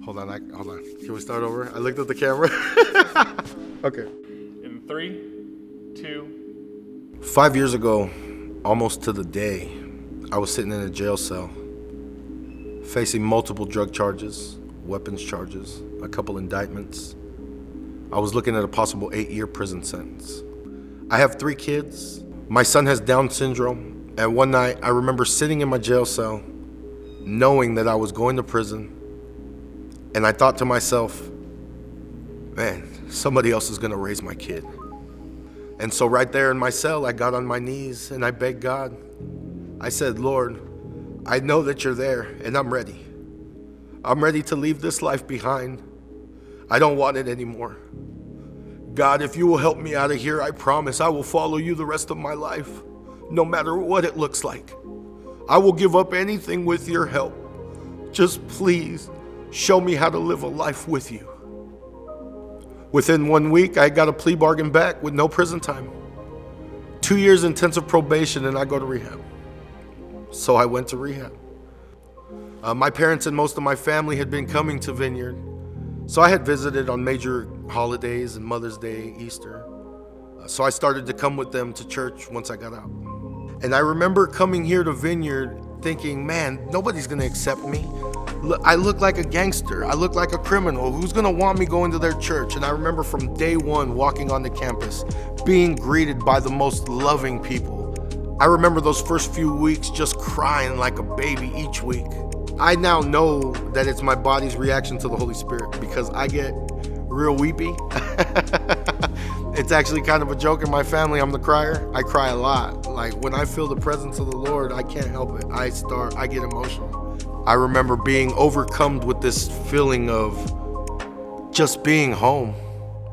Hold on. Can we start over? I looked at the camera. Okay. In 3, 2. 5 years ago, almost to the day, I was sitting in a jail cell, facing multiple drug charges, weapons charges, a couple indictments. I was looking at a possible 8-year prison sentence. I have 3 kids. My son has Down syndrome, and one night I remember sitting in my jail cell, knowing that I was going to prison, and I thought to myself, man, somebody else is gonna raise my kid. And so right there in my cell, I got on my knees and I begged God. I said, Lord, I know that you're there and I'm ready. I'm ready to leave this life behind. I don't want it anymore. God, if you will help me out of here, I promise I will follow you the rest of my life, no matter what it looks like. I will give up anything with your help. Just please show me how to live a life with you. Within 1 week, I got a plea bargain back with no prison time. 2 years intensive probation and I go to rehab. So I went to rehab. My parents and most of my family had been coming to Vineyard. So I had visited on major holidays and Mother's Day, Easter. So I started to come with them to church once I got out. And I remember coming here to Vineyard thinking, man, nobody's gonna accept me. I look like a gangster. I look like a criminal. Who's gonna want me going to their church? And I remember from day one walking on the campus, being greeted by the most loving people. I remember those first few weeks just crying like a baby each week. I now know that it's my body's reaction to the Holy Spirit because I get real weepy. It's actually kind of a joke in my family. I'm the crier. I cry a lot. Like when I feel the presence of the Lord, I can't help it. I get emotional. I remember being overcome with this feeling of just being home.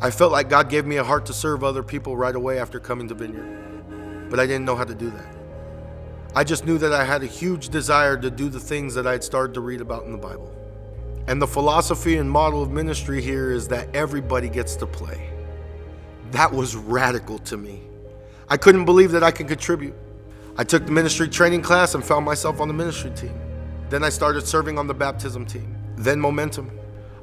I felt like God gave me a heart to serve other people right away after coming to Vineyard, but I didn't know how to do that. I just knew that I had a huge desire to do the things that I'd started to read about in the Bible. And the philosophy and model of ministry here is that everybody gets to play. That was radical to me. I couldn't believe that I could contribute. I took the ministry training class and found myself on the ministry team. Then I started serving on the baptism team, then Momentum.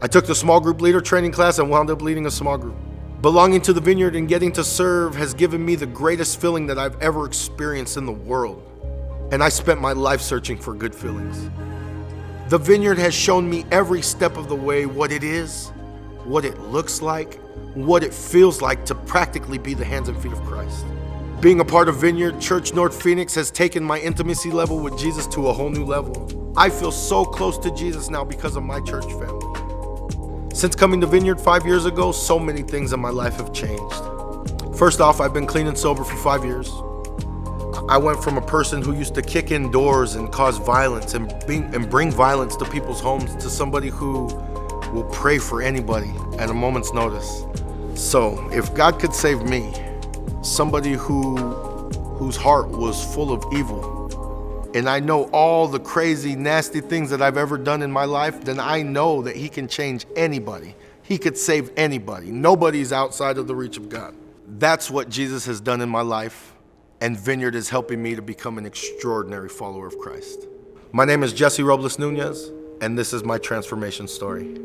I took the small group leader training class and wound up leading a small group. Belonging to the Vineyard and getting to serve has given me the greatest feeling that I've ever experienced in the world. And I spent my life searching for good feelings. The Vineyard has shown me every step of the way what it is, what it looks like, what it feels like to practically be the hands and feet of Christ. Being a part of Vineyard Church North Phoenix has taken my intimacy level with Jesus to a whole new level. I feel so close to Jesus now because of my church family. Since coming to Vineyard 5 years ago, so many things in my life have changed. First off, I've been clean and sober for 5 years. I went from a person who used to kick in doors and cause violence and bring violence to people's homes to somebody who will pray for anybody at a moment's notice. So if God could save me, somebody whose heart was full of evil, and I know all the crazy, nasty things that I've ever done in my life, then I know that he can change anybody. He could save anybody. Nobody's outside of the reach of God. That's what Jesus has done in my life, and Vineyard is helping me to become an extraordinary follower of Christ. My name is Jesse Robles Nunez, and this is my transformation story.